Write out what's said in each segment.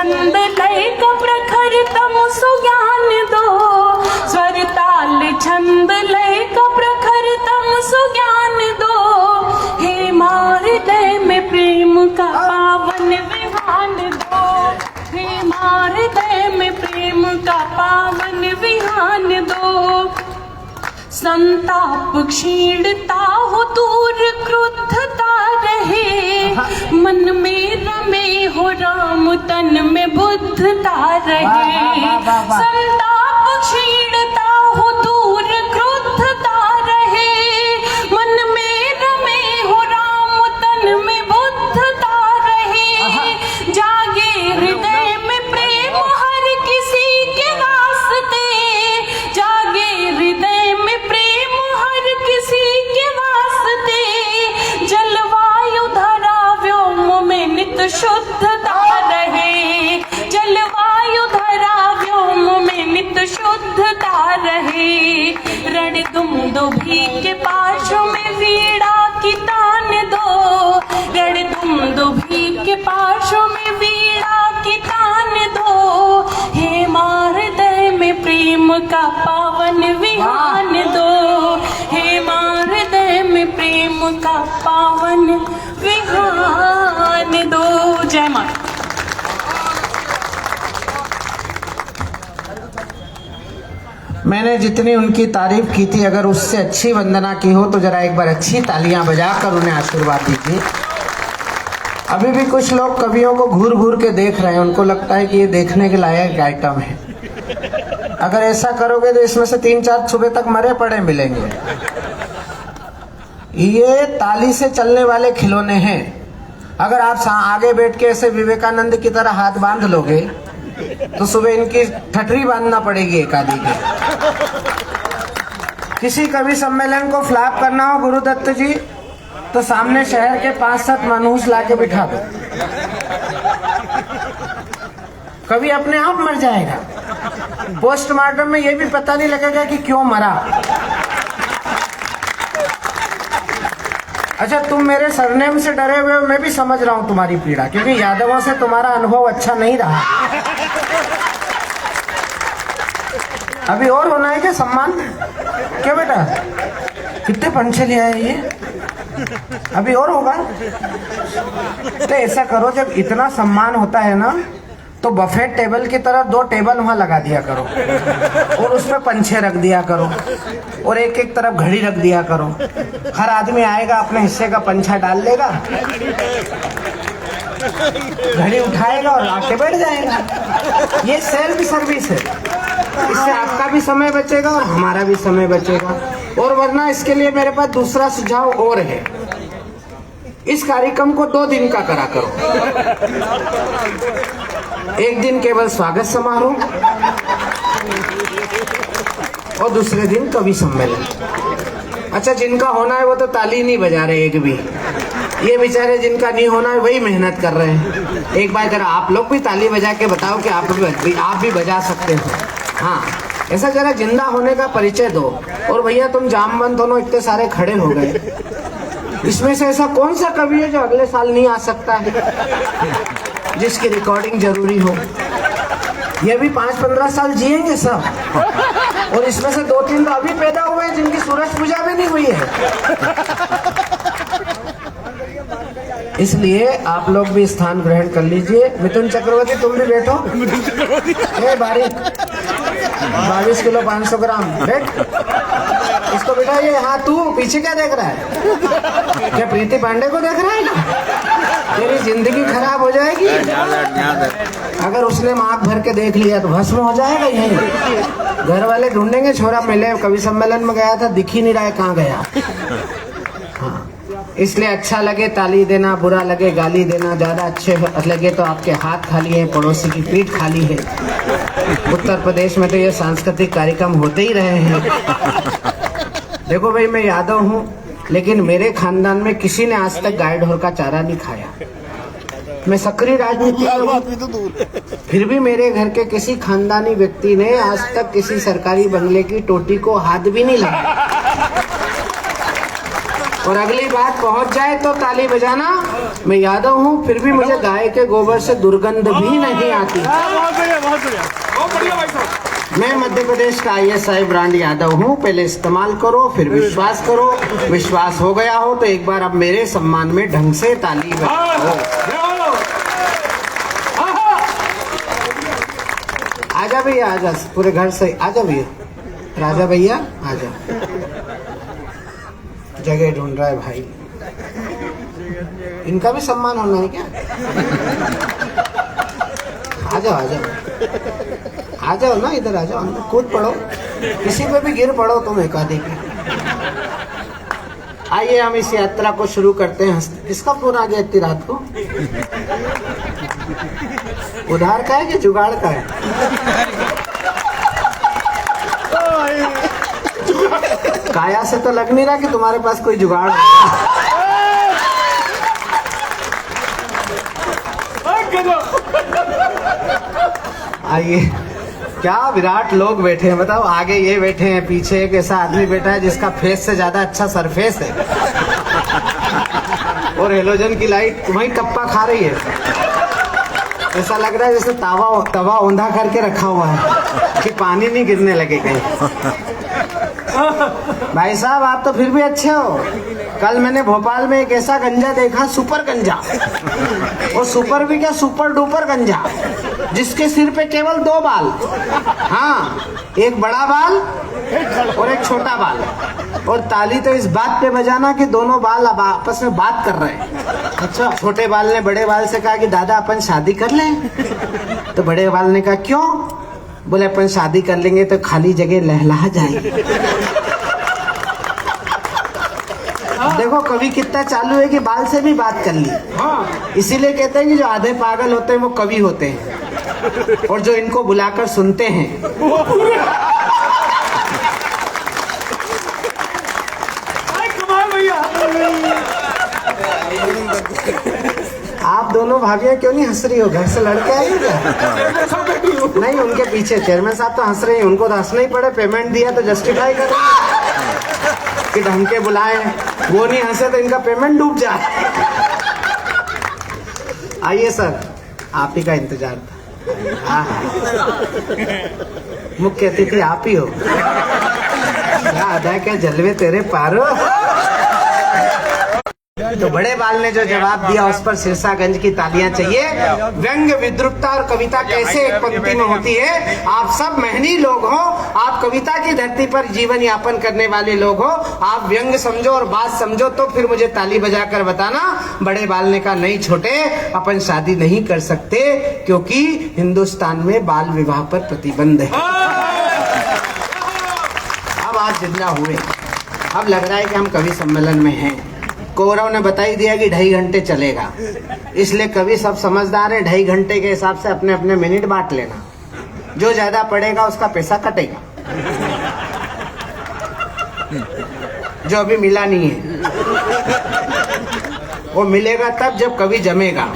छंद लय का प्रखर तम सुज्ञान दो, स्वर ताल छंद लय का प्रखर तम सुज्ञान दो, हे हृदय में प्रेम का पावन विहान दो, हे हृदय में प्रेम का पावन विहान दो। संताप क्षीणता हो दूर क्रुद्धता रहे, मन में रमे हो राम तन में बुद्धता रहे। संताप क्षीणता हो दूर क्रुद्धता रहे, मन में रमे हो राम तन में बुद्धता रहे। जागे हृदय में प्रेम हर किसी के वास्ते, जागे हृदय में प्रेम हर किसी के वास्ते, जलवायु धरा व्योम में नित शुद्धता रहे, जलवायु धरा व्योम में नित शुद्धता रहे। रण दुमदुभी के पाशों में वीणा की तान दो, रण दुमदुभी के पाशों में वीणा की तान दो, हे हृदय में प्रेम का पावन विहान दो, हे हृदय में प्रेम का पावन विहान दो। जय माता। मैंने जितनी उनकी तारीफ की थी, अगर उससे अच्छी वंदना की हो तो जरा एक बार अच्छी तालियां बजाकर उन्हें आशीर्वाद दीजिए। अभी भी कुछ लोग कवियों को घूर घूर के देख रहे हैं, उनको लगता है कि ये देखने के लायक आइटम है। अगर ऐसा करोगे तो इसमें से 3-4 सुबह तक मरे पड़े मिलेंगे। ये ताली से चलने वाले खिलौने हैं। अगर आप आगे बैठ के ऐसे विवेकानंद की तरह हाथ बांध लोगे तो सुबह इनकी ठटरी बांधना पड़ेगी एक आदि की। किसी कवि सम्मेलन को फ्लॉप करना हो गुरुदत्त जी, तो सामने शहर के 5-7 मनहूस लाके बिठा दो, कभी अपने आप मर जाएगा। पोस्टमार्टम में ये भी पता नहीं लगेगा कि क्यों मरा। अच्छा, तुम मेरे सरनेम से डरे हुए हो, मैं भी समझ रहा हूं तुम्हारी पीड़ा, क्योंकि यादवों से तुम्हारा अनुभव अच्छा नहीं रहा। अभी और होना है क्या सम्मान? क्या बेटा, कितने पंछे ले आए ये? अभी और होगा? तो ऐसा करो, जब इतना सम्मान होता है ना, तो बफेट टेबल की तरह 2 टेबल वहां लगा दिया करो और उसमें पंछे रख दिया करो और एक एक तरफ घड़ी रख दिया करो। हर आदमी आएगा, अपने हिस्से का पंछा डाल लेगा, घड़ी उठाएगा और आके बैठ जाएगा। ये सेल्फ सर्विस है। इससे आपका भी समय बचेगा और हमारा भी समय बचेगा। और वरना इसके लिए मेरे पास दूसरा सुझाव और है। इस कार्यक्रम को 2 दिन का करा करो। एक दिन केवल स्वागत समारोह और दूसरे दिन कवि सम्मेलन। अच्छा, जिनका होना है वो तो ताली नहीं बजा रहे एक भी। ये बेचारे जिनका नहीं होना है वही मेहनत कर रहे हैं। एक बार जरा आप लोग भी ताली बजा के बताओ कि आप भी बजा सकते हो। हाँ, ऐसा जरा जिंदा होने का परिचय दो। और भैया तुम जामवंत दोनों इतने सारे खड़े हो गए, इसमें से ऐसा कौन सा कवि है जो अगले साल नहीं आ सकता है, जिसकी रिकॉर्डिंग जरूरी हो? ये भी 5-15 साल जिएंगे सब, और इसमें से 2-3 तो अभी पैदा हुए हैं जिनकी सूरज पूजा भी नहीं हुई है। इसलिए आप लोग भी स्थान ग्रहण कर लीजिए। मिथुन चक्रवर्ती तुम भी बैठो। 22 किलो 500 ग्राम, बैठ। इसको बिठाइए। हाँ, तू पीछे क्या देख रहा है? क्या प्रीति पांडे को देख रहा है ना? तेरी जिंदगी खराब हो जाएगी। अगर उसने आँख भर के देख लिया तो भस्म हो जाएगा यही। घर वाले ढूंढेंगे, छोरा मिले कवि सम्मेलन में गया था, दिख ही नहीं रहा है, कहाँ गया। हाँ, इसलिए अच्छा लगे ताली देना, बुरा लगे गाली देना। ज्यादा अच्छे लगे तो आपके हाथ खाली है, पड़ोसी की पीठ खाली है। उत्तर प्रदेश में तो ये सांस्कृतिक कार्यक्रम होते ही रहे हैं। देखो भाई, मैं यादव हूँ, लेकिन मेरे खानदान में किसी ने आज तक गाय ढोर का चारा नहीं खाया। मैं सक्रिय राजनीति में हूँ, फिर भी मेरे घर के किसी खानदानी व्यक्ति ने आज तक किसी सरकारी बंगले की टोटी को हाथ भी नहीं लगाया। और अगली बात पहुंच जाए तो ताली बजाना। मैं यादव हूँ, फिर भी मुझे गाय के गोबर से दुर्गंध भी नहीं आती। बहुत बढ़िया, बहुत बढ़िया, बहुत बढ़िया भाई साहब। मैं मध्य प्रदेश का ISI ब्रांड यादव हूँ। पहले इस्तेमाल करो, फिर विश्वास करो। विश्वास हो गया हो तो एक बार अब मेरे सम्मान में ढंग से ताली बजाओ। आजा भैया, आजा, पूरे घर से आजा भैया। राजा भैया आजा, जगह ढूंढ रहा है भाई। इनका भी सम्मान होना है क्या? आ जाओ, आ जाओ, आ जाओ ना, इधर आ जाओ, अंदर कूद पड़ो, किसी पे भी गिर पड़ो तुम एक आधे की। आइए हम इस यात्रा को शुरू करते हैं। किसका फोन आ गया इतनी रात को? उधार का है कि जुगाड़ का है? काया से तो लग नहीं रहा कि तुम्हारे पास कोई जुगाड़ है। आइए, क्या विराट लोग बैठे हैं, बताओ। आगे ये बैठे हैं, पीछे एक ऐसा आदमी बैठा है जिसका फेस से ज्यादा अच्छा सरफेस है, और हेलोजन की लाइट वहीं टप्पा खा रही है। ऐसा लग रहा है जैसे तवा औंधा करके रखा हुआ है कि पानी नहीं गिरने लगे कहीं। भाई साहब, आप तो फिर भी अच्छे हो। कल मैंने भोपाल में एक ऐसा गंजा देखा, सुपर गंजा, और सुपर भी क्या, सुपर डुपर गंजा, जिसके सिर पे केवल 2 बाल। हाँ, एक बड़ा बाल और एक छोटा बाल। और ताली तो इस बात पे बजाना कि दोनों बाल अब आपस में बात कर रहे हैं। अच्छा, छोटे बाल ने बड़े बाल से कहा कि दादा अपन शादी कर लें। तो बड़े बाल ने कहा क्यों? बोले अपन शादी कर लेंगे तो खाली जगह लहला जाएगी। देखो कवि कितना चालू है कि बाल से भी बात कर ली। इसीलिए कहते हैं कि जो आधे पागल होते हैं वो कवि होते हैं, और जो इनको बुलाकर सुनते हैं कमाल भैया। आप दोनों भाभियां क्यों नहीं हंस रही हो? घर से लड़के आई हो क्या? नहीं, उनके पीछे चेयरमैन साहब तो हंस रहे हैं। उनको तो हंसना ही पड़े, पेमेंट दिया तो जस्टिफाई कर कि ढंग के बुलाए। वो नहीं हंसे तो इनका पेमेंट डूब जाए। आइए सर, आप ही का इंतजार था। मुख्य अतिथि आप ही हो। क्या अदा, क्या जलवे तेरे पारो। तो बड़े बाल ने जो जवाब दिया उस पर सिरसागंज की तालियां चाहिए। व्यंग्य, विद्रुपता और कविता कैसे एक पंक्ति में होती है। आप सब मेहनी लोग हो, आप कविता की धरती पर जीवन यापन करने वाले लोग हो। आप व्यंग्य समझो और बात समझो तो फिर मुझे ताली बजाकर बताना। बड़े बाल ने कहा नहीं छोटे, अपन शादी नहीं कर सकते क्योंकि हिंदुस्तान में बाल विवाह पर प्रतिबंध है। अब आज जिंदा हुए, अब लग रहा है कि हम कवि सम्मेलन में हैं। कौरव ने बता ही दिया कि 2.5 घंटे चलेगा, इसलिए कवि सब समझदार है। 2.5 घंटे के हिसाब से अपने अपने मिनट बांट लेना। जो ज्यादा पड़ेगा उसका पैसा कटेगा। जो अभी मिला नहीं है वो मिलेगा तब जब कवि जमेगा।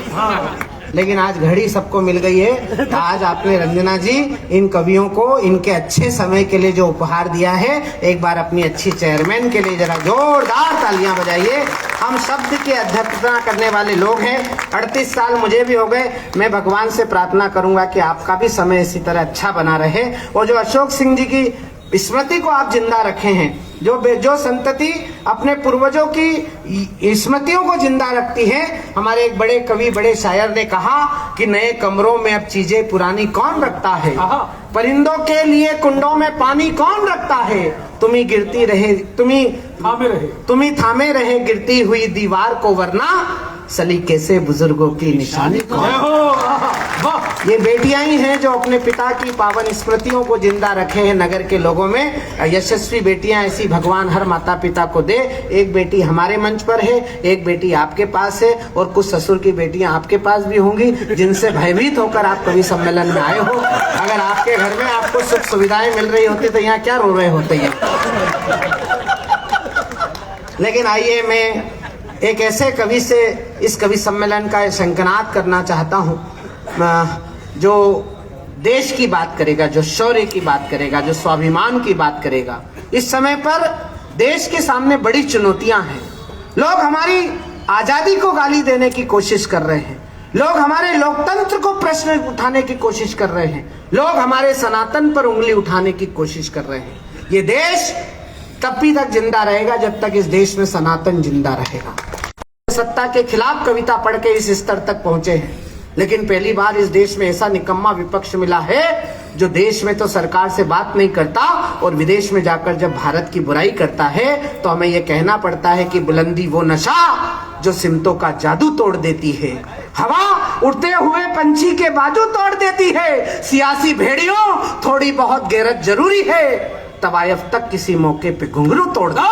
लेकिन आज घड़ी सबको मिल गई है। तो आज आपने रंजना जी इन कवियों को इनके अच्छे समय के लिए जो उपहार दिया है, एक बार अपनी अच्छी चेयरमैन के लिए जरा जोरदार तालियां बजाइए। हम शब्द की अध्यक्षता करने वाले लोग हैं। 38 साल मुझे भी हो गए। मैं भगवान से प्रार्थना करूंगा कि आपका भी समय इसी तरह अच्छा बना रहे, और जो अशोक सिंह जी की स्मृति को आप जिंदा रखे हैं, जो संतति अपने पूर्वजों की स्मृतियों को जिंदा रखती है। हमारे एक बड़े कवि, बड़े शायर ने कहा कि नए कमरों में अब चीजें पुरानी कौन रखता है, परिंदों के लिए कुंडों में पानी कौन रखता है। तुम्ही गिरती रहे, तुम्ही थामे रहे गिरती हुई दीवार को, वरना सलीके से बुजुर्गों की निशानी कौन। ये बेटियां ही हैं जो अपने पिता की पावन स्मृतियों को जिंदा रखे हैं नगर के लोगों में। यशस्वी बेटियां ऐसी भगवान हर माता पिता को दे। एक बेटी हमारे मंच पर है, एक बेटी आपके पास है, और कुछ ससुर की बेटियां आपके पास भी होंगी जिनसे भयभीत होकर आप कवि सम्मेलन में आए हो। अगर आपके घर में आपको सुख सुविधाएं मिल रही होती तो यहाँ क्या रो रहे होते हैं। लेकिन आइए, मैं एक ऐसे कवि से इस कवि सम्मेलन का शंखनाद करना चाहता हूँ जो देश की बात करेगा, जो शौर्य की बात करेगा, जो स्वाभिमान की बात करेगा। इस समय पर देश के सामने बड़ी चुनौतियां हैं। लोग हमारी आजादी को गाली देने की कोशिश कर रहे हैं, लोग हमारे लोकतंत्र को प्रश्न उठाने की कोशिश कर रहे हैं, लोग हमारे सनातन पर उंगली उठाने की कोशिश कर रहे हैं। ये देश तब भी तक जिंदा रहेगा जब तक इस देश में सनातन जिंदा रहेगा। सत्ता के खिलाफ कविता पढ़ के इस स्तर तक पहुंचे हैं, लेकिन पहली बार इस देश में ऐसा निकम्मा विपक्ष मिला है जो देश में तो सरकार से बात नहीं करता और विदेश में जाकर जब भारत की बुराई करता है तो हमें यह कहना पड़ता है कि बुलंदी वो नशा जो सिमतों का जादू तोड़ देती है, हवा उड़ते हुए पंछी के बाजू तोड़ देती है, सियासी भेड़ियों थोड़ी बहुत गैरत जरूरी है, तवायफ तक किसी मौके पे घुंघरू तोड़ दो।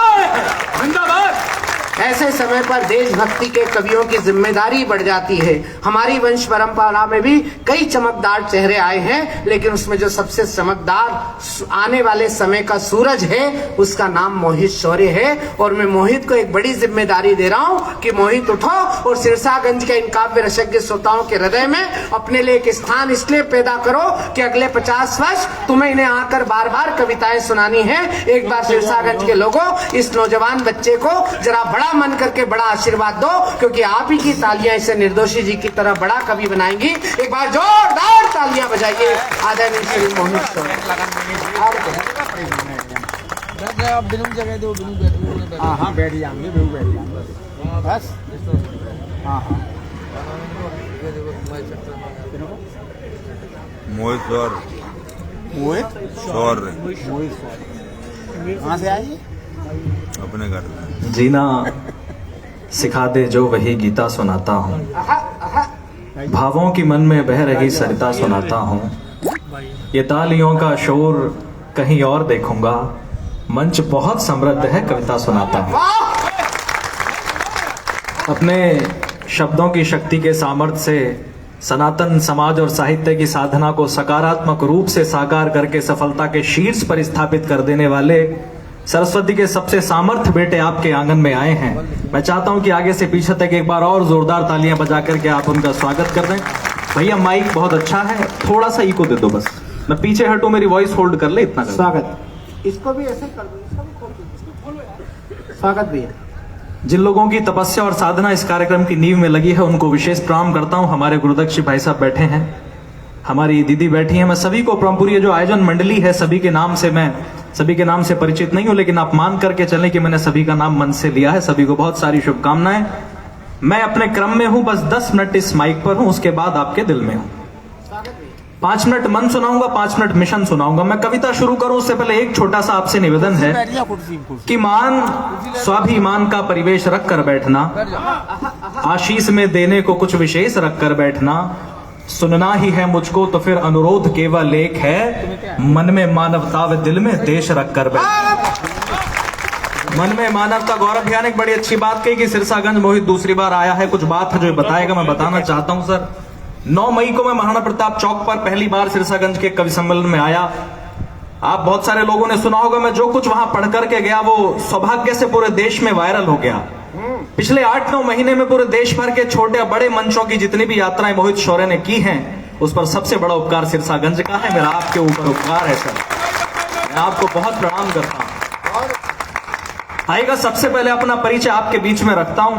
ऐसे समय पर देशभक्ति के कवियों की जिम्मेदारी बढ़ जाती है। हमारी वंश परंपरा में भी कई चमकदार चेहरे आए हैं, लेकिन उसमें जो सबसे चमकदार आने वाले समय का सूरज है उसका नाम मोहित शौर्य है। और मैं मोहित को एक बड़ी जिम्मेदारी दे रहा हूं कि मोहित उठो और सिरसागंज के इन काव्य रसज्ञ श्रोताओं के हृदय में अपने लिए एक स्थान इसलिए पैदा करो कि अगले 50 वर्ष तुम्हें इन्हें आकर बार बार कविताएं सुनानी है। एक बार सिरसागंज के लोगों इस नौजवान बच्चे को जरा बड़ा मन करके बड़ा आशीर्वाद दो, क्योंकि आप ही की तालियां इसे निर्दोषी जी की तरह बड़ा कवि बनाएंगी। एक बार जोरदार तालियां बजाइए आदरणीय श्री मोहित शौर्य। हाँ बैठ जाएंगे बस। हाँ मोहित शौर्य कहाँ से आए? अपने घर में। जीना सिखा दे जो वही गीता सुनाता हूँ, भावों की मन में बह रही सरिता सुनाता हूँ। ये तालियों का शोर कहीं और देखूंगा, मंच बहुत समृद्ध है कविता सुनाता हूँ। अपने शब्दों की शक्ति के सामर्थ्य से सनातन समाज और साहित्य की साधना को सकारात्मक रूप से साकार करके सफलता के शीर्ष पर स्थापित कर देने वाले सरस्वती के सबसे सामर्थ्य बेटे आपके आंगन में आए हैं। मैं चाहता हूं कि आगे से पीछे तक एक बार और जोरदार तालियां बजा करके आप उनका स्वागत कर दें। भैया माइक बहुत अच्छा है, थोड़ा सा इको दे दो बस, मैं पीछे हटूं, मेरी वॉइस होल्ड कर ले, इतना स्वागत। इसको भी ऐसे कर दो। स्वागत भैया। जिन लोगों की तपस्या और साधना इस कार्यक्रम की नींव में लगी है उनको विशेष प्रणाम करता हूं। हमारे गुरुदक्ष भाई साहब बैठे हैं, हमारी दीदी बैठी है, मैं सभी को पूरी जो आयोजन मंडली है सभी के नाम से, मैं सभी के नाम से परिचित नहीं हूं, लेकिन आप मान करके चलें कि मैंने सभी का नाम मन से लिया है। सभी को बहुत सारी शुभकामनाएं। मैं अपने क्रम में हूं, बस 10 मिनट इस माइक पर हूं, उसके बाद आपके दिल में हूं। 5 मिनट मन सुनाऊंगा, 5 मिनट मिशन सुनाऊंगा। मैं कविता शुरू करूं उससे पहले एक छोटा सा आपसे निवेदन है कि मान स्वाभिमान का परिवेश रख कर बैठना, आशीष में देने को कुछ विशेष रख कर बैठना, सुनना ही है मुझको तो फिर अनुरोध केवल एक है, मन में मानवता व दिल में देश रख कर बैठना। मन में मानवता। गौरव भैया ने एक बड़ी अच्छी बात कही कि सिरसागंज मोहित दूसरी बार आया है, कुछ बात है जो बताएगा, मैं बताना चाहता हूं सर। 9 मई को मैं महाराणा प्रताप चौक पर पहली बार सिरसागंज के कवि सम्मेलन में आया। आप बहुत सारे लोगों ने सुना होगा, मैं जो कुछ वहां पढ़ करके गया वो सौभाग्य से पूरे देश में वायरल हो गया। पिछले 8-9 महीने में पूरे देश भर के छोटे बड़े मंचों की जितनी भी यात्राएं मोहित शौर्य ने की हैं, उस पर सबसे बड़ा उपकार सिरसागंज का है। मेरा आपके ऊपर उपकार है सर, मैं आपको बहुत प्रणाम करता हूं। आएगा सबसे पहले अपना परिचय आपके बीच में रखता हूं।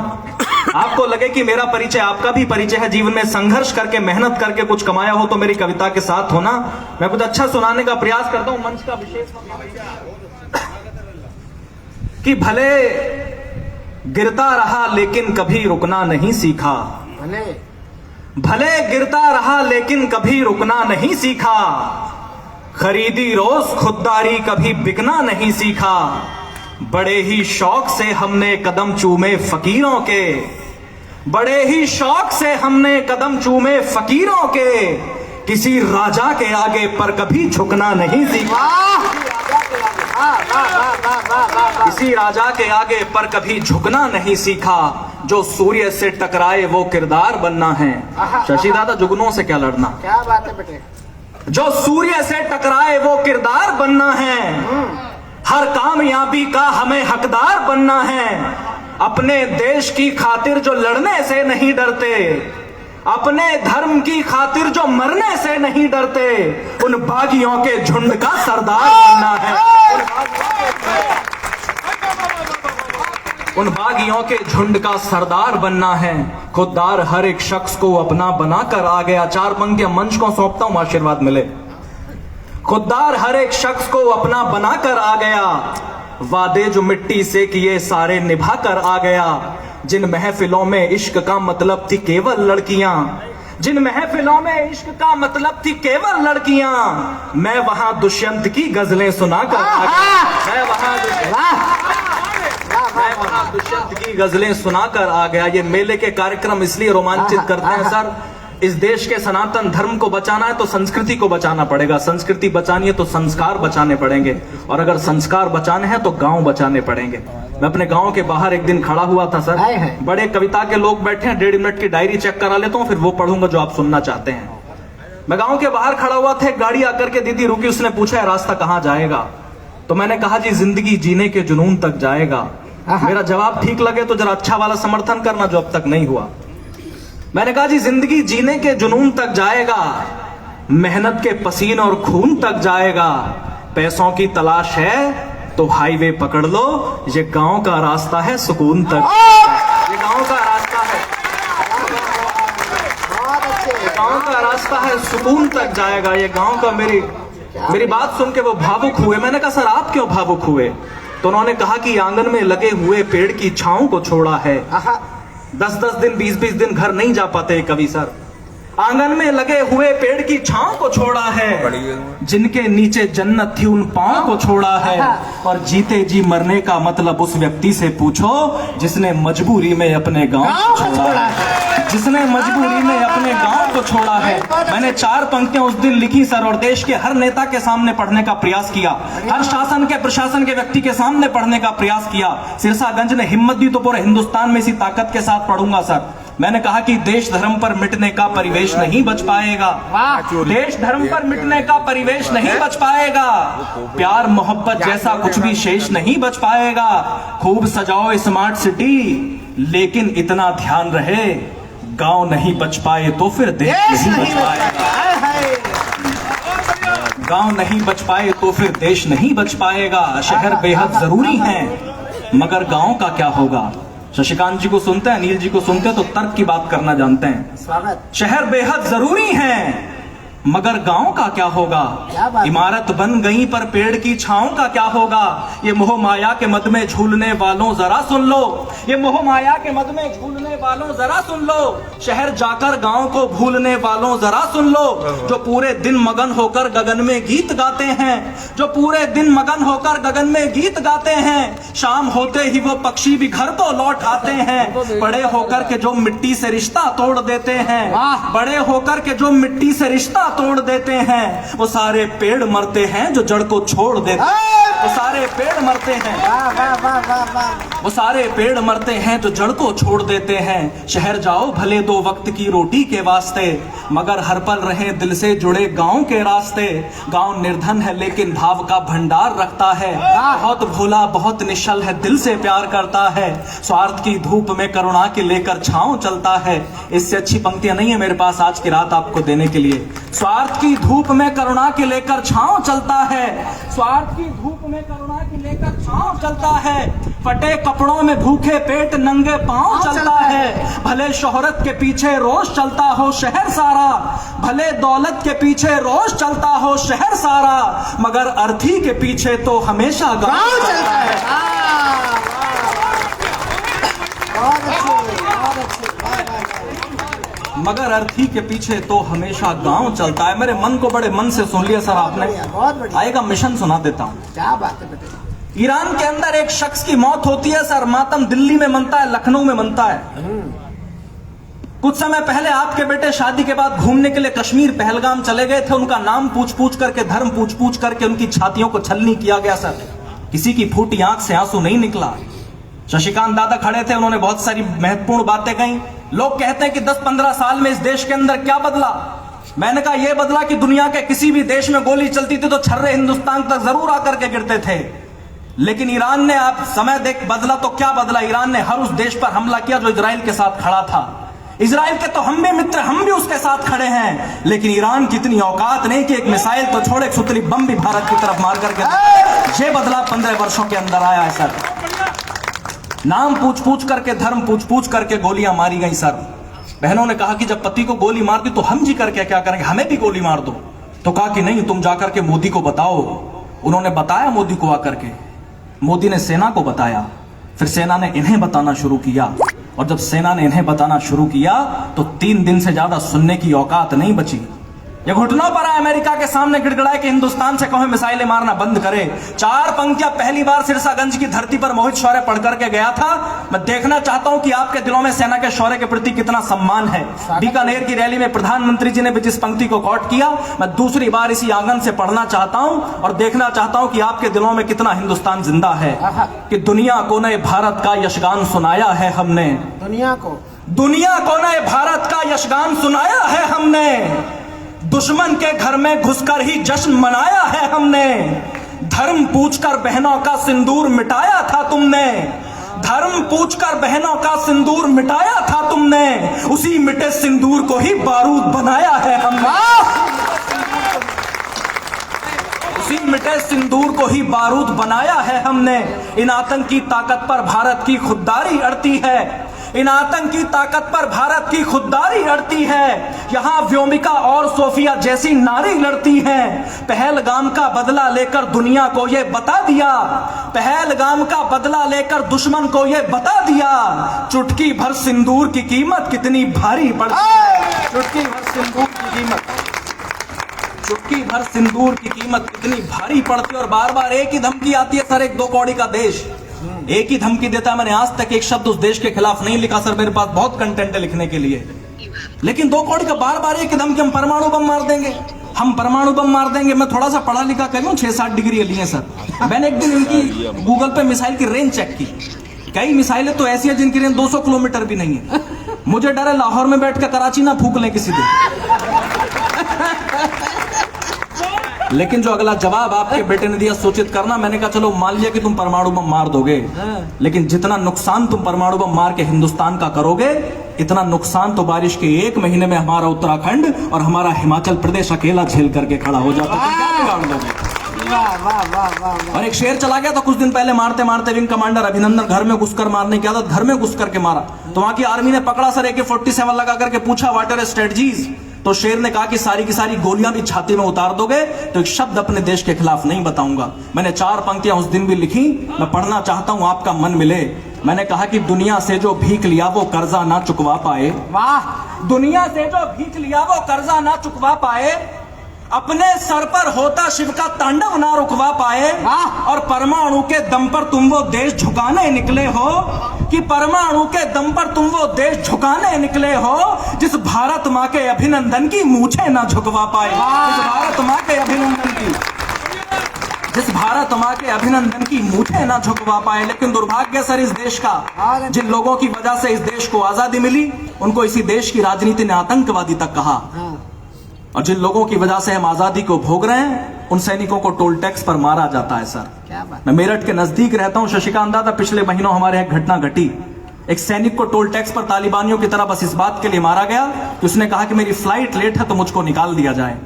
आपको लगे कि मेरा परिचय आपका भी परिचय है, जीवन में संघर्ष करके मेहनत करके कुछ कमाया हो तो मेरी कविता के साथ होना। मैं कुछ अच्छा सुनाने का प्रयास करता हूं। मंच का विशेष कि भले गिरता रहा लेकिन कभी रुकना नहीं सीखा, भले गिरता रहा लेकिन कभी रुकना नहीं सीखा, खरीदी रोज खुददारी कभी बिकना नहीं सीखा, बड़े ही शौक से हमने कदम चूमे फकीरों के, बड़े ही शौक से हमने कदम चूमे फकीरों के, किसी राजा के आगे पर कभी झुकना नहीं सीखा, किसी राजा के आगे पर कभी झुकना नहीं सीखा, जो सूर्य से टकराए वो किरदार बनना है। शशि दादा जुगनों से क्या लड़ना, क्या बात है बेटे। जो सूर्य से टकराए वो किरदार बनना है, हर कामयाबी का हमें हकदार बनना है, अपने देश की खातिर जो लड़ने से नहीं डरते, अपने धर्म की खातिर जो मरने से नहीं डरते, उन बागियों के झुंड का सरदार बनना है। उन बागियों के झुंड का सरदार बनना है। खुददार हर एक शख्स को अपना बनाकर आ गया। 4 पंक्तियां मंच को सौंपता हूं, आशीर्वाद मिले। खुददार हर एक शख्स को अपना बनाकर आ गया। वादे जो मिट्टी से किए सारे निभा कर आ गया। जिन महफिलों में इश्क का मतलब थी केवल लड़कियां, जिन महफिलों में इश्क का मतलब थी केवल लड़कियां, मैं वहां दुष्यंत की गजलें सुनाकर आ गया। मैं वहां दुष्यंत की गजलें सुनाकर आ गया। ये मेले के कार्यक्रम इसलिए रोमांचित करते हैं सर, इस देश के सनातन धर्म को बचाना है तो संस्कृति को बचाना पड़ेगा, संस्कृति बचानी है तो संस्कार बचाने पड़ेंगे, और अगर संस्कार बचाने हैं तो गांव बचाने पड़ेंगे। मैं अपने गांव के बाहर एक दिन खड़ा हुआ था सर, बड़े कविता के लोग बैठे हैं, 1.5 मिनट की डायरी चेक करा लेता हूं, फिर वो पढ़ूंगा जो आप सुनना चाहते हैं। मैं गांव के बाहर खड़ा हुआ था, एक गाड़ी आकर के दीदी रुकी, उसने पूछा रास्ता कहां जाएगा? तो मैंने कहा जी जिंदगी जीने के जुनून तक जाएगा। मेरा जवाब ठीक लगे तो जरा अच्छा वाला समर्थन करना, जो अब तक नहीं हुआ। मैंने कहा जी जिंदगी जीने के जुनून तक जाएगा, मेहनत के पसीने और खून तक जाएगा। पैसों की तलाश है तो हाईवे पकड़ लो, ये गांव का रास्ता है सुकून तक। ये गांव का रास्ता है, गांव का रास्ता है सुकून तक जाएगा। ये गांव का मेरी बात सुन के वो भावुक हुए। मैंने कहा सर आप क्यों भावुक हुए? तो उन्होंने कहा कि आंगन में लगे हुए पेड़ की छांव को छोड़ा है। 10-10 दिन 20-20 दिन घर नहीं जा पाते कवि सर। आंगन में लगे हुए पेड़ की छांव को छोड़ा है, जिनके नीचे जन्नत थी उन पांव को छोड़ा है। और जीते जी मरने का मतलब उस व्यक्ति से पूछो जिसने मजबूरी में अपने गांव को छोड़ा है, जिसने मजबूरी में अपने गांव को छोड़ा है। मैंने 4 पंक्तियां उस दिन लिखी सर, और देश के हर नेता के सामने पढ़ने का प्रयास किया, हर शासन के प्रशासन के व्यक्ति के सामने पढ़ने का प्रयास किया। सिरसागंज ने हिम्मत दी तो पूरे हिंदुस्तान में इसी ताकत के साथ पढ़ूंगा सर। मैंने कहा कि देश धर्म पर मिटने का परिवेश नहीं बच पाएगा, देश धर्म पर मिटने का परिवेश नहीं बच पाएगा। प्यार मोहब्बत जैसा कुछ भी शेष नहीं बच पाएगा। खूब सजाओ स्मार्ट सिटी, लेकिन इतना ध्यान रहे गांव नहीं बच पाए तो फिर देश नहीं बच पाएगा। गांव नहीं बच पाए तो फिर देश नहीं बच पाएगा। शहर बेहद जरूरी है, मगर गांव का क्या होगा? शशिकांत जी को सुनते हैं, अनिल जी को सुनते हैं तो तर्क की बात करना जानते हैं। शहर बेहद जरूरी है, मगर गांव का क्या होगा? इमारत बन गई पर पेड़ की छांव का क्या होगा? ये मोह माया के मद में झूलने वालों जरा सुन लो, ये मोह माया के मद में झूलने वालों जरा सुन लो। शहर जाकर गांव को भूलने वालों जरा सुन लो। जो पूरे दिन मगन होकर गगन में गीत गाते हैं, जो पूरे दिन मगन होकर गगन में गीत गाते हैं, शाम होते ही वो पक्षी भी घर को लौट आते हैं। बड़े होकर के जो मिट्टी से रिश्ता तोड़ देते हैं, बड़े होकर के जो मिट्टी से रिश्ता तोड़ देते हैं, वो सारे पेड़ मरते हैं जो जड़ को छोड़ देते हैं। वो सारे पेड़ मरते हैं, वो सारे पेड़ मरते हैं जो जड़ को छोड़ देते हैं। शहर जाओ भले 2 वक्त की रोटी के वास्ते, मगर हर पल रहे दिल से जुड़े गांव के रास्ते। गांव निर्धन है लेकिन भाव का भंडार रखता है, बहुत भोला बहुत निश्चल है, दिल से प्यार करता है। स्वार्थ की धूप में करुणा के लेकर छांव चलता है। इससे अच्छी पंक्तियां नहीं है मेरे पास आज की रात आपको देने के लिए। स्वार्थ की धूप में करुणा के लेकर छांव चलता है, स्वार्थ की धूप में करुणा के लेकर छांव चलता है। फटे कपड़ों में भूखे पेट नंगे पांव चलता है। भले शोहरत के पीछे रोज चलता हो शहर सारा, भले दौलत के पीछे रोज चलता हो शहर सारा, मगर अर्थी के पीछे तो हमेशा गांव चलता है। मगर अर्थी के पीछे तो हमेशा गांव चलता है। मेरे मन को बड़े मन से सुन लिया सर आपने। आएगा मिशन सुना देता हूं। क्या बात है? ईरान के अंदर एक शख्स की मौत होती है सर, मातम दिल्ली में मनता है, लखनऊ में मनता है। कुछ समय पहले आपके बेटे शादी के बाद घूमने के लिए कश्मीर पहलगाम चले गए थे। उनका नाम पूछ पूछ करके, धर्म पूछ पूछ करके उनकी छातियों को छलनी किया गया सर। किसी की फूटी आंख से आंसू नहीं निकला। शशिकांत दादा खड़े थे, उन्होंने बहुत सारी महत्वपूर्ण बातें कही। लोग कहते हैं कि 10-15 साल में इस देश के अंदर क्या बदला? मैंने कहा यह बदला कि दुनिया के किसी भी देश में गोली चलती थी तो छर्रे हिंदुस्तान तक जरूर आकर के गिरते थे, लेकिन ईरान ने आप समय देख बदला तो क्या बदला? ईरान ने हर उस देश पर हमला किया जो इजराइल के साथ खड़ा था। इजराइल के तो हम भी मित्र, हम भी उसके साथ खड़े हैं, लेकिन ईरान की इतनी औकात नहीं कि एक मिसाइल तो छोड़े, एक सुतली बम भी भारत की तरफ मार करके। ये बदलाव 15 वर्षों के अंदर आया है सर। नाम पूछ पूछ करके, धर्म पूछ पूछ करके गोलियां मारी गई सर। बहनों ने कहा कि जब पति को गोली मार दी तो हम जी करके क्या करेंगे, हमें भी गोली मार दो। तो कहा कि नहीं, तुम जाकर के मोदी को बताओ। उन्होंने बताया मोदी को आकर के, मोदी ने सेना को बताया, फिर सेना ने इन्हें बताना शुरू किया, और जब सेना ने इन्हें बताना शुरू किया तो 3 दिन से ज्यादा सुनने की औकात नहीं बची। ये घुटनों पर आए अमेरिका के सामने गिड़गिड़ाए कि हिंदुस्तान से कहो मिसाइलें मारना बंद करे। 4 पंक्तियां पहली बार सिरसागंज की धरती पर मोहित शौर्य पढ़ करके गया था। मैं देखना चाहता हूं कि आपके दिलों में सेना के शौर्य के प्रति कितना सम्मान है। बीकानेर की रैली में प्रधानमंत्री जी ने भी जिस पंक्ति को कोट किया, मैं दूसरी बार इसी आंगन से पढ़ना चाहता हूं और देखना चाहता हूं कि आपके दिलों में कितना हिंदुस्तान जिंदा है। कि दुनिया को नए भारत का यशगान सुनाया है हमने, दुनिया को नए भारत का यशगान सुनाया है हमने। दुश्मन के घर में घुसकर ही जश्न मनाया है हमने। धर्म पूछकर बहनों का सिंदूर मिटाया था तुमने, धर्म पूछकर बहनों का सिंदूर मिटाया था तुमने। उसी मिटे सिंदूर को ही बारूद बनाया है हमने, उसी मिटे सिंदूर को ही बारूद बनाया है हमने। इन आतंकी ताकत पर भारत की खुददारी अड़ती है, इन आतंकी ताकत पर भारत की खुददारी अड़ती है। यहां व्योमिका और सोफिया जैसी नारी लड़ती हैं। पहलगाम का बदला लेकर दुनिया को यह बता दिया, पहलगाम का बदला लेकर दुश्मन को यह बता दिया। चुटकी भर सिंदूर की कीमत कितनी भारी पड़ती है, चुटकी भर सिंदूर की कीमत, चुटकी भर सिंदूर की कीमत कितनी भारी पड़ती है। और बार बार एक ही धमकी आती है सर, एक 2 कौड़ी का देश एक ही धमकी देता है। मैंने आज तक एक शब्द उस देश के खिलाफ नहीं लिखा सर, मेरे पास बहुत कंटेंट है लिखने के लिए, लेकिन 2 कौड़ी का बार बार एक ही धमकी, हम परमाणु बम मार देंगे, हम परमाणु बम मार देंगे। मैं थोड़ा सा पढ़ा लिखा करूं, 6-7 डिग्री लिए सर। मैंने एक दिन इनकी गूगल पे मिसाइल की रेंज चेक की, कई मिसाइलें तो ऐसी है जिनकी रेंज 200 किलोमीटर भी नहीं है। मुझे डर है लाहौर में बैठ कर कराची ना फूक लें किसी दिन। लेकिन जो अगला जवाब आपके बेटे ने दिया सूचित करना, मैंने कहा चलो मान लिया कि तुम परमाणु बम मार दोगे, लेकिन जितना नुकसान तुम परमाणु बम मार के हिंदुस्तान का करोगे, इतना नुकसान तो बारिश के 1 महीने में हमारा उत्तराखंड और हमारा हिमाचल प्रदेश अकेला झेल करके खड़ा हो जाता। तुम क्या बिगाड़ दोगे? और एक शेर चला गया था कुछ दिन पहले, मारते मारते विंग कमांडर अभिनंदन घर में घुसकर मारने की आदत, घर में घुस करके मारा तो वहां की आर्मी ने पकड़ा सर, AK-47 लगा करके पूछा व्हाट आर स्ट्रेटजीज, तो शेर ने कहा कि सारी की सारी गोलियां भी छाती में उतार दोगे तो एक शब्द अपने देश के खिलाफ नहीं बताऊंगा। मैंने 4 पंक्तियां उस दिन भी लिखी, मैं पढ़ना चाहता हूं, आपका मन मिले। मैंने कहा कि दुनिया से जो भीख लिया वो कर्जा ना चुकवा पाए, वाह, दुनिया से जो भीख लिया वो कर्जा ना चुकवा पाए, अपने सर पर होता शिव का तांडव ना रुकवा पाए। और परमाणु के दम पर तुम वो देश झुकाने निकले हो, कि परमाणु के दम पर तुम वो देश झुकाने निकले हो, जिस भारत माँ के अभिनंदन की मूछें ना झुकवा पाए, जिस भारत माँ के अभिनंदन की, जिस भारत माँ के अभिनंदन की मूछें ना झुकवा पाए। लेकिन दुर्भाग्य सर इस देश का, जिन लोगों की वजह से इस देश को आजादी मिली, उनको इसी देश की राजनीति ने आतंकवादी तक कहा, और जिन लोगों की वजह से हम आजादी को भोग रहे हैं, उन सैनिकों को टोल टैक्स पर मारा जाता है सर। क्या बात? मैं मेरठ के नजदीक रहता हूं, शशिकांत दादा, पिछले महीनों हमारे यहाँ घटना घटी, एक सैनिक को टोल टैक्स पर तालिबानियों की तरह बस इस बात के लिए मारा गया कि उसने कहा कि मेरी फ्लाइट लेट है तो मुझको निकाल दिया जाए।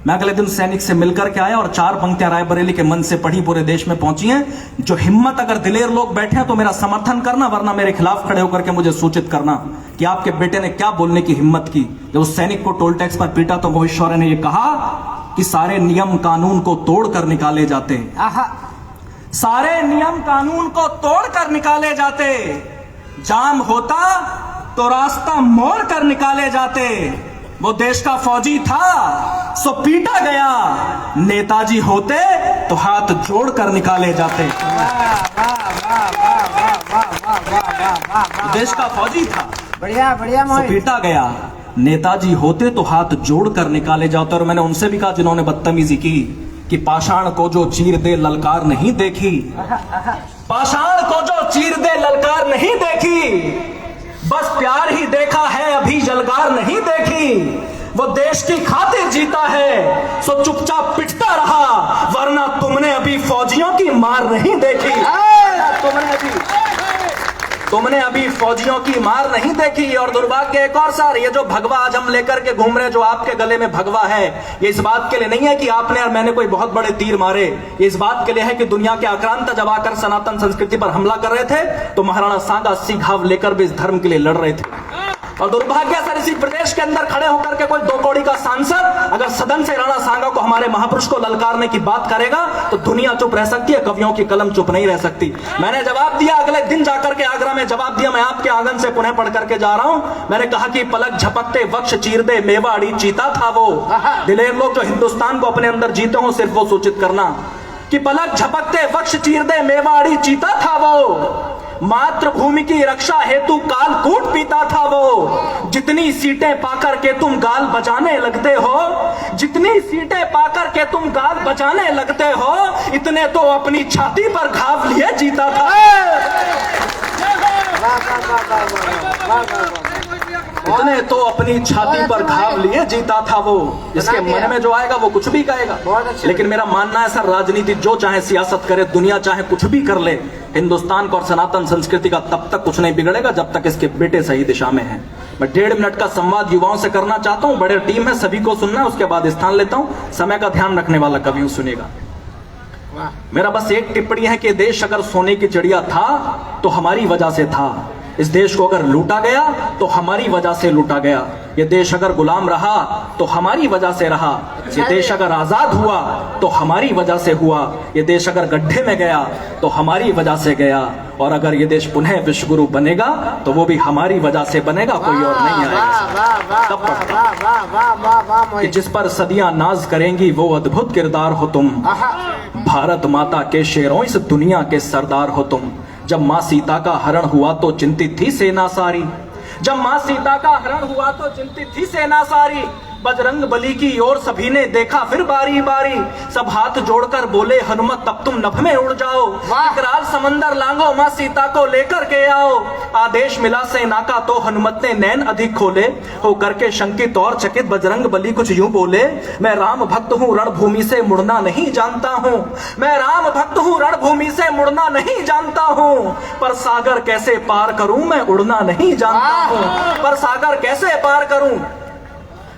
मैं अगले दिन सैनिक से मिलकर के आया और 4 पंक्तियां रायबरेली के मन से पढ़ी, पूरे देश में पहुंची हैं। जो हिम्मत अगर दिलेर लोग बैठे हैं तो मेरा समर्थन करना, वरना मेरे खिलाफ खड़े होकर के मुझे सूचित करना कि आपके बेटे ने क्या बोलने की हिम्मत की। जब उस सैनिक को टोल टैक्स पर पीटा तो मोहित शौर्य ने यह कहा कि सारे नियम कानून को तोड़कर निकाले जाते, सारे नियम कानून को तोड़कर निकाले जाते, जाम होता तो रास्ता मोड़ कर निकाले जाते। वो देश का फौजी था सो पीटा गया, नेताजी होते तो हाथ जोड़कर निकाले जाते। देश का फौजी था, बढ़िया बढ़िया, सो पीटा गया, नेताजी होते तो हाथ जोड़कर निकाले जाते। और मैंने उनसे भी कहा जिन्होंने बदतमीजी की कि पाषाण को जो चीर दे ललकार नहीं देखी, पाषाण को जो चीर दे ललकार नहीं देखी, बस प्यार ही देखा है अभी जलगार नहीं देखी। वो देश की खातिर जीता है सो चुपचाप पिटता रहा, वरना तुमने अभी फौजियों की मार नहीं देखी, तुमने अभी फौजियों की मार नहीं देखी। और दुर्भाग्य एक और सर, ये जो भगवा आज हम लेकर के घूम रहे, जो आपके गले में भगवा है, ये इस बात के लिए नहीं है कि आपने और मैंने कोई बहुत बड़े तीर मारे। ये इस बात के लिए है कि दुनिया के आक्रांता जब आकर सनातन संस्कृति पर हमला कर रहे थे तो महाराणा सांगा 80 घाव लेकर भी इस धर्म के लिए लड़ रहे थे। और दुर्भाग्य सर, इसी प्रदेश के अंदर खड़े होकर के कोई 2 कौड़ी का सांसद अगर सदन से राणा सांगा को, हमारे महापुरुष को ललकारने की बात करेगा तो दुनिया चुप रह सकती है, कवियों की कलम चुप नहीं रह सकती। मैंने जवाब दिया, अगले दिन जाकर के आगरा में जवाब दिया, मैं आपके आंगन से पुनः पढ़ करके जा रहा हूं। मैंने कहा कि पलक झपकते वक्ष चीर दे मेवाड़ी चीता था वो। दिलेर लोग जो हिंदुस्तान को अपने अंदर जीते हो, सिर्फ वो सूचित करना कि पलक झपकते वक्ष चीर दे मेवाड़ी चीता था वो। मातृभूमि की रक्षा हेतु कालकूट पीता था वो। जितनी सीटें पाकर के तुम गाल बजाने लगते हो, जितनी सीटें पाकर के तुम गाल बजाने लगते हो, इतने तो अपनी छाती पर घाव लिए जीता था। इतने तो अपनी छाती पर घाव लिए जीता था वो। जिसके मन में जो आएगा वो कुछ भी कहेगा। लेकिन मेरा मानना है सर, राजनीति जो चाहे सियासत करे, दुनिया चाहे कुछ भी कर ले, हिंदुस्तान को और सनातन संस्कृति का तब तक कुछ नहीं बिगड़ेगा जब तक इसके बेटे सही दिशा में हैं। मैं 1.5 मिनट का संवाद युवाओं से करना चाहता हूं। बड़े टीम है, सभी को सुनना है, उसके बाद स्थान लेता हूं। समय का ध्यान रखने वाला कवियों सुनेगा। मेरा बस एक टिप्पणी है कि देश अगर सोने की चिड़िया था तो हमारी वजह से था। इस देश को अगर लूटा गया तो हमारी वजह से लूटा गया। ये देश अगर गुलाम रहा तो हमारी वजह से रहा। ये देश अगर आजाद हुआ तो हमारी वजह से हुआ। ये देश अगर गड्ढे में गया तो हमारी वजह से गया। और अगर ये देश पुनः विश्व गुरु बनेगा तो वो भी हमारी वजह से बनेगा, कोई और नहीं आएगा। कि जिस पर सदियां नाज करेंगी वो अद्भुत किरदार हो तुम। भारत माता के शेरों, इस दुनिया के सरदार हो तुम। जब माँ सीता का हरण हुआ तो चिंतित थी सेना सारी। जब माँ सीता का हरण हुआ तो चिंतित थी सेना सारी। बजरंग बली की ओर सभी ने देखा फिर बारी बारी। सब हाथ जोड़कर बोले हनुमत तब तुम नभ में उड़ जाओ। विकराल समंदर लांघो, माँ सीता को लेकर के आओ। आदेश मिला सेना का तो हनुमत ने नैन अधिक खोले। हो करके शंकित और चकित बजरंग बली कुछ यूं बोले, मैं राम भक्त हूँ रणभूमि से मुड़ना नहीं जानता हूँ। मैं राम भक्त हूँ रणभूमि से मुड़ना नहीं जानता हूँ। पर सागर कैसे पार करूं मैं उड़ना नहीं जानता हूँ। पर सागर कैसे पार करूं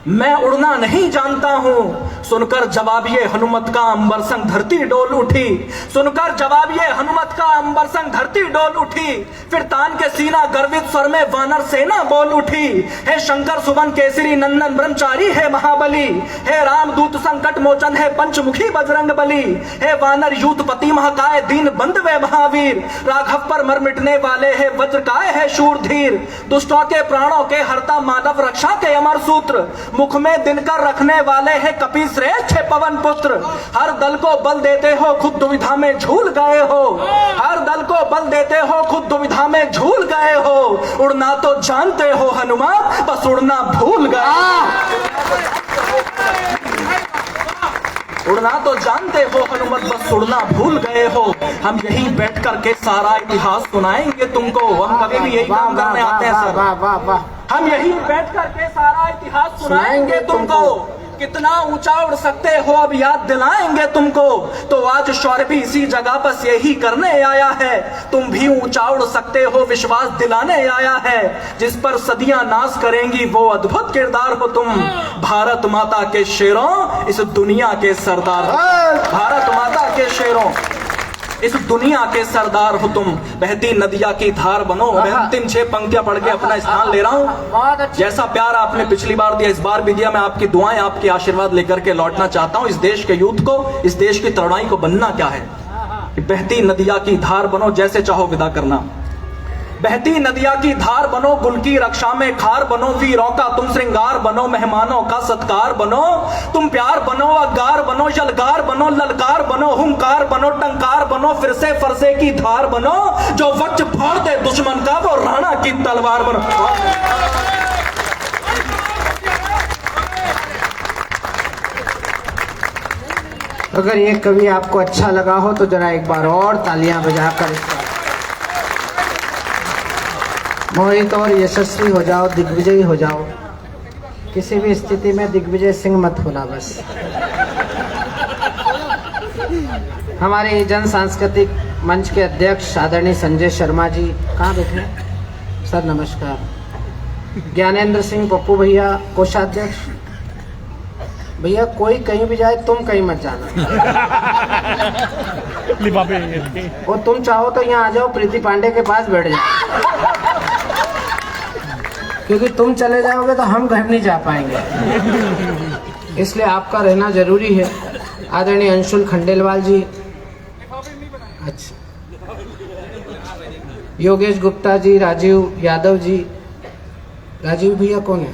मैं उड़ना नहीं जानता हूं। सुनकर जवाब ये हनुमत का अंबर संग धरती डोल उठी। सुनकर जवाब ये हनुमत का अंबर संग धरती डोल उठी। फिर तान के सीना गर्वित स्वर में वानर सेना बोल उठी। हे शंकर सुवन केसरी नंदन ब्रह्मचारी है महाबली। हे राम दूत संकट मोचन है पंचमुखी बजरंग बली। हे वानर यूथपति महाकाय दीन बंद वे महावीर। राघव पर मर मिटने वाले है वज्रकाय है शूर धीर। दुष्टों के प्राणों के हरता मानव रक्षा के अमर सूत्र। मुख में दिनकर रखने वाले हैं कपि श्रेष्ठ पवन पुत्र। हर दल को बल देते हो खुद दुविधा में झूल गए हो। हर दल को बल देते हो खुद दुविधा में झूल गए हो। उड़ना तो जानते हो हनुमान, बस उड़ना भूल गए। उड़ना तो जानते हो हनुमत, बस उड़ना भूल गए हो। हम यहीं बैठ करके सारा इतिहास सुनाएंगे तुमको। हम कभी भी यही काम करने आते हैं सर। हम यहीं बैठ करके सारा इतिहास सुनाएंगे तुमको। कितना ऊंचा उड़ सकते हो अब याद दिलाएंगे तुमको। तो आज शौर्य भी इसी जगह बस यही करने आया है। तुम भी ऊंचा उड़ सकते हो विश्वास दिलाने आया है। जिस पर सदियां नाज करेंगी वो अद्भुत किरदार हो तुम। भारत माता के शेरों, इस दुनिया के सरदार। भारत माता के शेरों, इस दुनिया के सरदार हो तुम। बहती नदिया की धार बनो। मैं अंतिम 6 पंक्तियां पढ़ के अपना स्थान ले रहा हूँ। जैसा प्यार आपने पिछली बार दिया, इस बार भी दिया। मैं आपकी दुआएं, आपके आशीर्वाद लेकर के लौटना चाहता हूँ। इस देश के यूथ को, इस देश की तरुणाई को बनना क्या है कि बहती नदिया की धार बनो, जैसे चाहो विदा करना। बहती नदिया की धार बनो, गुल की रक्षा में खार बनो। वीरों का तुम श्रृंगार बनो, मेहमानों का सत्कार बनो। तुम प्यार बनो, अगार बनो, यलगार बनो, ललकार बनो, हुंकार बनो, टंकार बनो। फिर से फरसे की धार बनो, जो वक्त फाड़ दे दुश्मन का वो राणा की तलवार बनो। अगर ये कवि आपको अच्छा लगा हो तो जरा एक बार और तालियां बजाकर मोहित और यशस्वी हो जाओ, दिग्विजयी हो जाओ। किसी भी स्थिति में दिग्विजय सिंह मत होना बस। हमारे जन सांस्कृतिक मंच के अध्यक्ष आदरणीय संजय शर्मा जी कहाँ बैठे हैं? सर नमस्कार। ज्ञानेंद्र सिंह पप्पू भैया, कोषाध्यक्ष। भैया कोई कहीं भी जाए, तुम कहीं मत जाना। और तुम चाहो तो यहाँ आ जाओ, प्रीति पांडे के पास बैठ जाओ, क्योंकि तुम चले जाओगे तो हम घर नहीं जा पाएंगे, इसलिए आपका रहना जरूरी है। आदरणीय अंशुल खंडेलवाल जी, अच्छा, योगेश गुप्ता जी, राजीव यादव जी। राजीव भैया कौन है?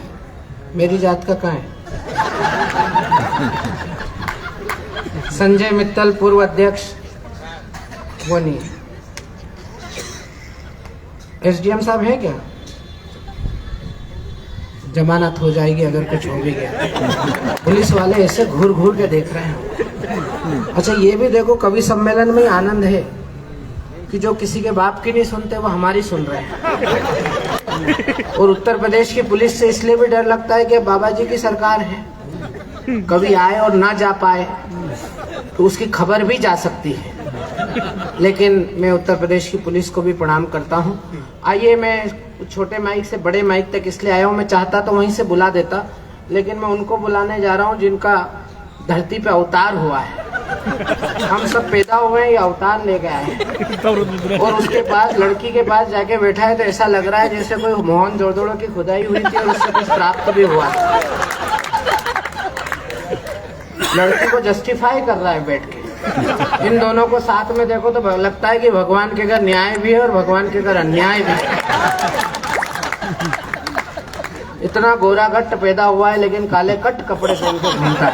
मेरी जात का कहाँ है? संजय मित्तल पूर्व अध्यक्ष, वो नहीं। एसडीएम साहब है क्या? जमानत हो जाएगी अगर कुछ हो भी गया। पुलिस वाले ऐसे घूर घूर के देख रहे हैं। अच्छा ये भी देखो, कवि सम्मेलन में आनंद है कि जो किसी के बाप की नहीं सुनते वो हमारी सुन रहे हैं। और उत्तर प्रदेश की पुलिस से इसलिए भी डर लगता है कि बाबा जी की सरकार है, कभी आए और ना जा पाए तो उसकी खबर भी जा सकती है। लेकिन मैं उत्तर प्रदेश की पुलिस को भी प्रणाम करता हूँ। आइए, मैं छोटे माइक से बड़े माइक तक इसलिए आया हूँ, मैं चाहता तो वहीं से बुला देता, लेकिन मैं उनको बुलाने जा रहा हूँ जिनका धरती पे अवतार हुआ है। हम सब पैदा हुए हैं, ये अवतार ले गया है। और उसके पास, लड़की के पास जाके बैठा है तो ऐसा लग रहा है जैसे कोई मोहनजोदड़ो की खुदाई हुई थी और उससे कुछ प्राप्त भी हुआ। लड़की को जस्टिफाई कर रहा है बैठ के। इन दोनों को साथ में देखो तो लगता है कि भगवान के घर न्याय भी है और भगवान के घर अन्याय भी है। इतना गोरा घट्ट पैदा हुआ है लेकिन काले कट कपड़े पहन के घूमता है।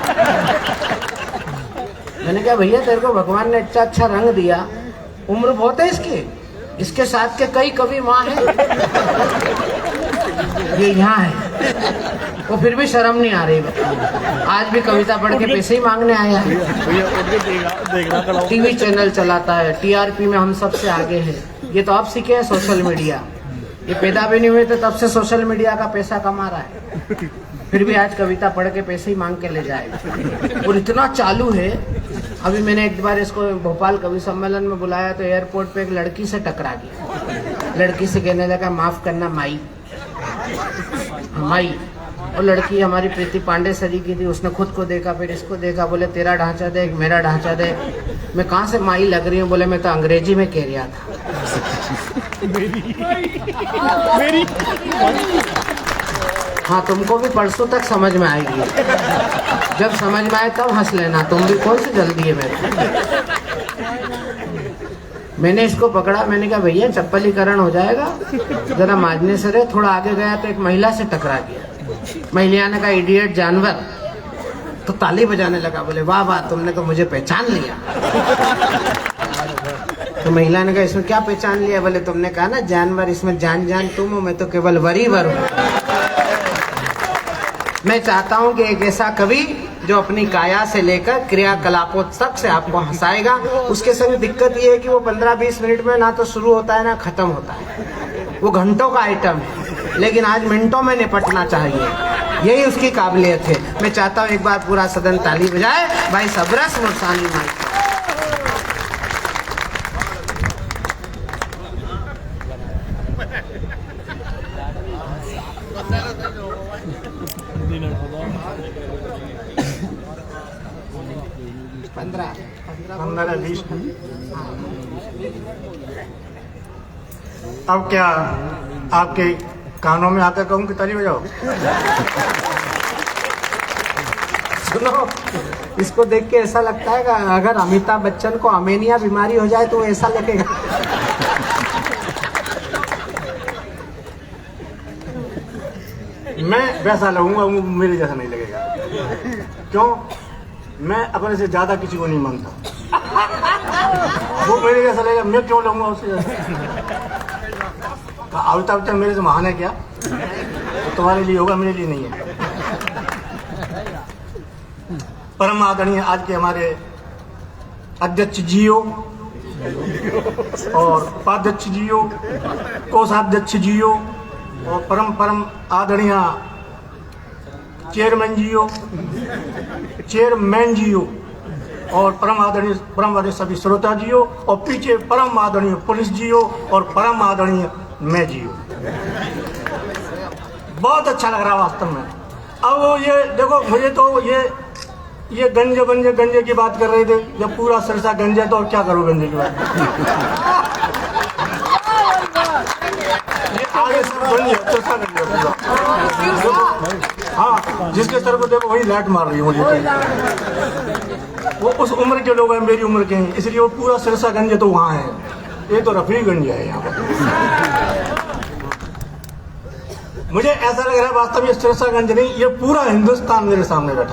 मैंने कहा भैया तेरे को भगवान ने अच्छा अच्छा रंग दिया, उम्र बहुत है इसके साथ के कई कवि वहाँ हैं, ये यहाँ है, वो फिर भी शर्म नहीं आ रही। आज भी कविता पढ़ के पैसे ही मांगने आया है। टीवी चैनल चलाता है, टीआरपी में हम सबसे आगे है। ये तो अब सीखे हैं सोशल मीडिया, ये पैदा भी नहीं हुए थे तब से सोशल मीडिया का पैसा कमा रहा है, फिर भी आज कविता पढ़ के पैसे ही मांग के ले जाएगा। और इतना चालू है, अभी मैंने एक बार इसको भोपाल कवि सम्मेलन में बुलाया तो एयरपोर्ट पे एक लड़की से टकरा गया। लड़की से कहने लगा माफ करना माई, माई। और लड़की हमारी प्रीति पांडे सरी की थी, उसने खुद को देखा, फिर इसको देखा, बोले तेरा ढांचा देख, मेरा ढांचा देख। मैं कहाँ से माई लग रही हूँ? बोले मैं तो अंग्रेजी में कह रहा था। मेरी हाँ, तुमको भी परसों तक समझ में आएगी। जब समझ में आए तब हंस लेना, तुम भी कौन सी जल्दी है मेरे। मैंने इसको पकड़ा, मैंने कहा भैया चप्पलीकरण हो जाएगा, जरा माजने से रहे। थोड़ा आगे गया तो एक महिला से टकरा गया। महिला ने कहा इडियट जानवर, तो ताली बजाने लगा। बोले वाह वाह, तुमने तो मुझे पहचान लिया। तो महिला ने कहा इसमें क्या पहचान लिया? बोले तुमने कहा ना जानवर, इसमें जान जान तुम हो, मैं तो केवल वरीवर हूँ। मैं चाहता हूँ कि एक ऐसा कवि जो अपनी काया से लेकर क्रियाकलापों तक से आपको हंसाएगा। उसके संग दिक्कत ये है कि वो 15-20 मिनट में ना तो शुरू होता है ना खत्म होता है, वो घंटों का आइटम है, लेकिन आज मिनटों में निपटना चाहिए, यही उसकी काबिलियत है। मैं चाहता हूँ एक बार पूरा सदन ताली बजाए भाई सबरस मुर्सानी माई। अब क्या आपके कानों में आकर कहूँ कि ताली बजाओ? सुनो, इसको देख के ऐसा लगता है कि अगर अमिताभ बच्चन को अमेनिया बीमारी हो जाए तो ऐसा लगेगा। मैं वैसा लगूंगा, वो मेरे जैसा नहीं लगेगा। क्यों? मैं अपने से ज्यादा किसी को नहीं मांगता। वो मेरे जैसा लगेगा, मैं क्यों लगूंगा उससे ज्यादा? अमिताभ बच्चन मेरे से महान है क्या? तो तुम्हारे लिए होगा, मेरे लिए नहीं है। परम आदरणीय आज के हमारे अध्यक्ष जीओ और उपाध्यक्ष जीओ, कोषाध्यक्ष जीओ और परम आदरणीय चेयरमैन जीओ और परम आदरणीय सभी श्रोता जीओ और पीछे परम आदरणीय पुलिस जीओ और परम आदरणीय मैं जीओ। बहुत अच्छा लग रहा है वास्तव में। अब वो ये देखो, मुझे तो ये गंजे की बात कर रहे थे। जब पूरा सिरसा गंजे तो और क्या करो गंजे की बात। ये आगे सब गंजे, सिरसा गंजे पूरा। हाँ, जिसके सर को देखो वही लाइट मार रही है मुझे। वो उस उम्र के लोग हैं, मेरी उम्र के हैं, इसलिए वो पूरा सिरसा गंज तो वहाँ है। ये तो रफीगंज है यहाँ पर। मुझे ऐसा लग रहा है वास्तव में सिरसा गंज नहीं, ये पूरा हिंदुस्तान मेरे सामने बैठा।